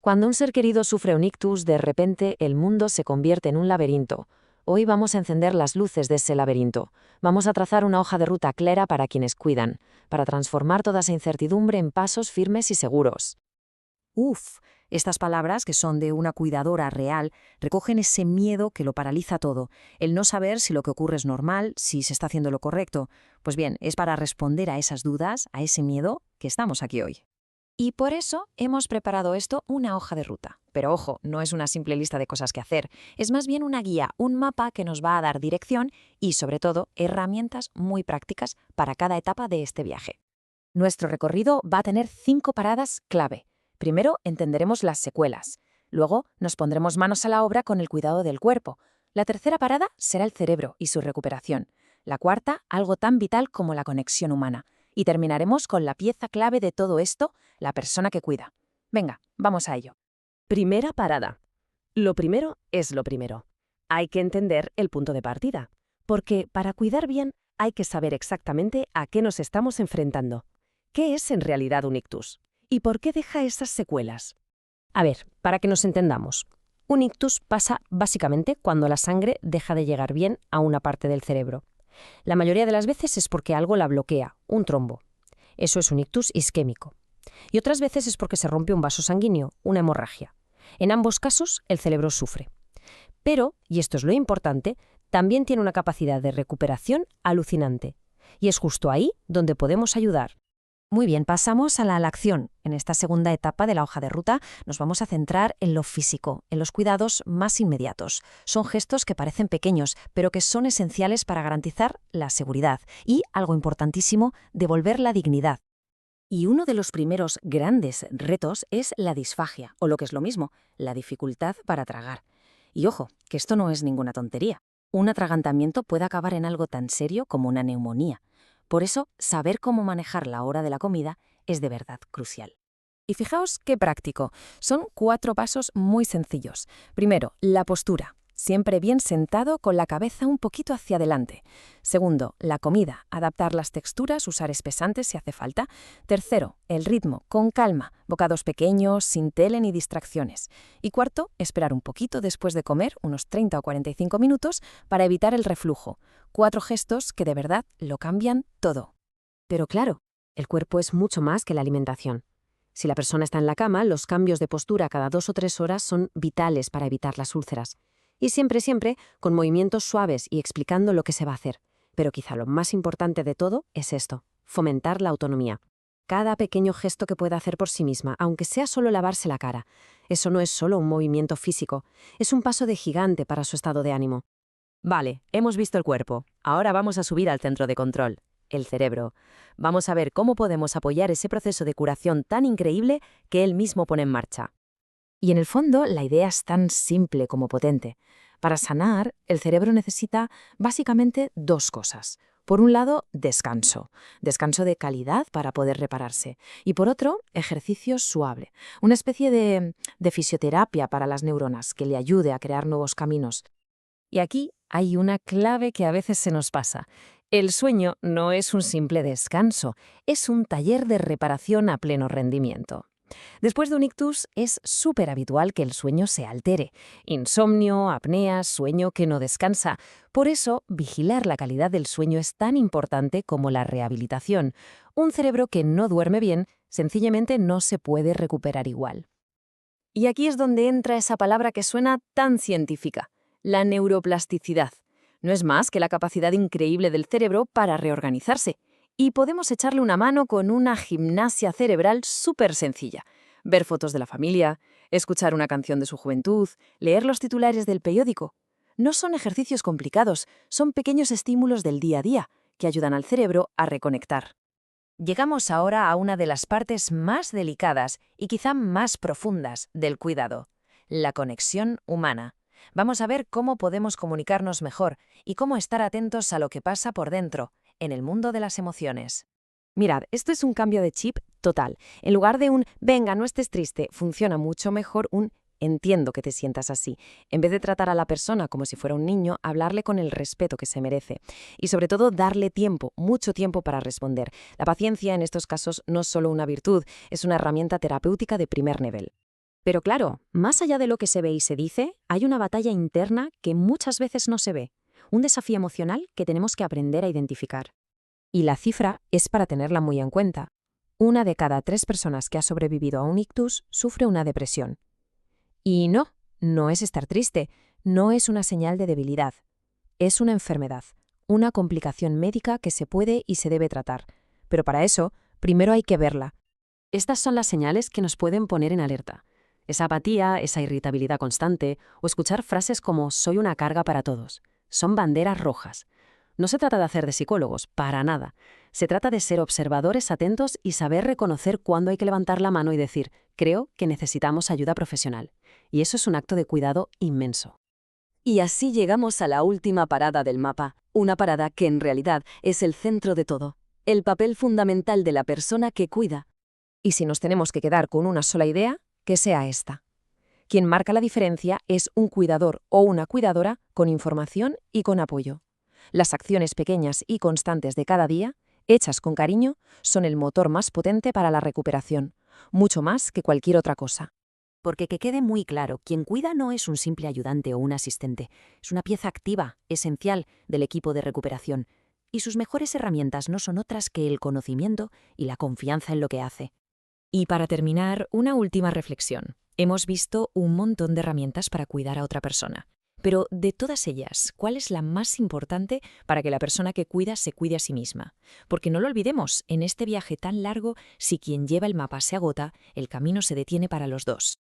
Cuando un ser querido sufre un ictus, de repente el mundo se convierte en un laberinto. Hoy vamos a encender las luces de ese laberinto. Vamos a trazar una hoja de ruta clara para quienes cuidan, para transformar toda esa incertidumbre en pasos firmes y seguros. Uf, estas palabras, que son de una cuidadora real, recogen ese miedo que lo paraliza todo, el no saber si lo que ocurre es normal, si se está haciendo lo correcto. Pues bien, es para responder a esas dudas, a ese miedo, que estamos aquí hoy. Y por eso hemos preparado esto, una hoja de ruta. Pero ojo, no es una simple lista de cosas que hacer, es más bien una guía, un mapa que nos va a dar dirección y, sobre todo, herramientas muy prácticas para cada etapa de este viaje. Nuestro recorrido va a tener 5 paradas clave. Primero, entenderemos las secuelas. Luego, nos pondremos manos a la obra con el cuidado del cuerpo. La tercera parada será el cerebro y su recuperación. La cuarta, algo tan vital como la conexión humana. Y terminaremos con la pieza clave de todo esto, la persona que cuida. Venga, vamos a ello. Primera parada. Lo primero es lo primero. Hay que entender el punto de partida, porque para cuidar bien hay que saber exactamente a qué nos estamos enfrentando. ¿Qué es en realidad un ictus? ¿Y por qué deja esas secuelas? A ver, para que nos entendamos. Un ictus pasa básicamente cuando la sangre deja de llegar bien a una parte del cerebro. La mayoría de las veces es porque algo la bloquea, un trombo. Eso es un ictus isquémico. Y otras veces es porque se rompe un vaso sanguíneo, una hemorragia. En ambos casos, el cerebro sufre. Pero, y esto es lo importante, también tiene una capacidad de recuperación alucinante. Y es justo ahí donde podemos ayudar. Muy bien, pasamos a la acción. En esta segunda etapa de la hoja de ruta nos vamos a centrar en lo físico, en los cuidados más inmediatos. Son gestos que parecen pequeños, pero que son esenciales para garantizar la seguridad y, algo importantísimo, devolver la dignidad. Y uno de los primeros grandes retos es la disfagia, o lo que es lo mismo, la dificultad para tragar. Y ojo, que esto no es ninguna tontería. Un atragantamiento puede acabar en algo tan serio como una neumonía. Por eso, saber cómo manejar la hora de la comida es de verdad crucial. Y fijaos qué práctico. Son 4 pasos muy sencillos. Primero, la postura. Siempre bien sentado con la cabeza un poquito hacia adelante. Segundo, la comida. Adaptar las texturas, usar espesantes si hace falta. Tercero, el ritmo, con calma. Bocados pequeños, sin tele ni distracciones. Y cuarto, esperar un poquito después de comer, unos 30 o 45 minutos, para evitar el reflujo. 4 gestos que de verdad lo cambian todo. Pero claro, el cuerpo es mucho más que la alimentación. Si la persona está en la cama, los cambios de postura cada 2 o 3 horas son vitales para evitar las úlceras. Y siempre, con movimientos suaves y explicando lo que se va a hacer. Pero quizá lo más importante de todo es esto, fomentar la autonomía. Cada pequeño gesto que pueda hacer por sí misma, aunque sea solo lavarse la cara. Eso no es solo un movimiento físico, es un paso de gigante para su estado de ánimo. Vale, hemos visto el cuerpo. Ahora vamos a subir al centro de control, el cerebro. Vamos a ver cómo podemos apoyar ese proceso de curación tan increíble que él mismo pone en marcha. Y en el fondo, la idea es tan simple como potente. Para sanar, el cerebro necesita básicamente 2 cosas. Por un lado, descanso. Descanso de calidad para poder repararse. Y por otro, ejercicio suave. Una especie de fisioterapia para las neuronas que le ayude a crear nuevos caminos. Y aquí hay una clave que a veces se nos pasa. El sueño no es un simple descanso, es un taller de reparación a pleno rendimiento. Después de un ictus es súper habitual que el sueño se altere. Insomnio, apnea, sueño que no descansa. Por eso, vigilar la calidad del sueño es tan importante como la rehabilitación. Un cerebro que no duerme bien sencillamente no se puede recuperar igual. Y aquí es donde entra esa palabra que suena tan científica, la neuroplasticidad. No es más que la capacidad increíble del cerebro para reorganizarse. Y podemos echarle una mano con una gimnasia cerebral súper sencilla. Ver fotos de la familia, escuchar una canción de su juventud, leer los titulares del periódico. No son ejercicios complicados, son pequeños estímulos del día a día que ayudan al cerebro a reconectar. Llegamos ahora a una de las partes más delicadas y quizá más profundas del cuidado, la conexión humana. Vamos a ver cómo podemos comunicarnos mejor y cómo estar atentos a lo que pasa por dentro, en el mundo de las emociones. Mirad, esto es un cambio de chip total. En lugar de un «venga, no estés triste», funciona mucho mejor un «entiendo que te sientas así». En vez de tratar a la persona como si fuera un niño, hablarle con el respeto que se merece. Y sobre todo, darle tiempo, mucho tiempo para responder. La paciencia en estos casos no es solo una virtud, es una herramienta terapéutica de primer nivel. Pero claro, más allá de lo que se ve y se dice, hay una batalla interna que muchas veces no se ve, un desafío emocional que tenemos que aprender a identificar. Y la cifra es para tenerla muy en cuenta. 1 de cada 3 personas que ha sobrevivido a un ictus sufre una depresión. Y no es estar triste, no es una señal de debilidad. Es una enfermedad, una complicación médica que se puede y se debe tratar. Pero para eso, primero hay que verla. Estas son las señales que nos pueden poner en alerta. Esa apatía, esa irritabilidad constante, o escuchar frases como «soy una carga para todos». Son banderas rojas. No se trata de hacer de psicólogos, para nada. Se trata de ser observadores atentos y saber reconocer cuándo hay que levantar la mano y decir «creo que necesitamos ayuda profesional». Y eso es un acto de cuidado inmenso. Y así llegamos a la última parada del mapa, una parada que en realidad es el centro de todo, el papel fundamental de la persona que cuida. Y si nos tenemos que quedar con una sola idea, que sea esta. Quien marca la diferencia es un cuidador o una cuidadora con información y con apoyo. Las acciones pequeñas y constantes de cada día, hechas con cariño, son el motor más potente para la recuperación, mucho más que cualquier otra cosa. Porque que quede muy claro, quien cuida no es un simple ayudante o un asistente, es una pieza activa, esencial, del equipo de recuperación, y sus mejores herramientas no son otras que el conocimiento y la confianza en lo que hace. Y para terminar, una última reflexión. Hemos visto un montón de herramientas para cuidar a otra persona. Pero de todas ellas, ¿cuál es la más importante para que la persona que cuida se cuide a sí misma? Porque no lo olvidemos, en este viaje tan largo, si quien lleva el mapa se agota, el camino se detiene para los dos.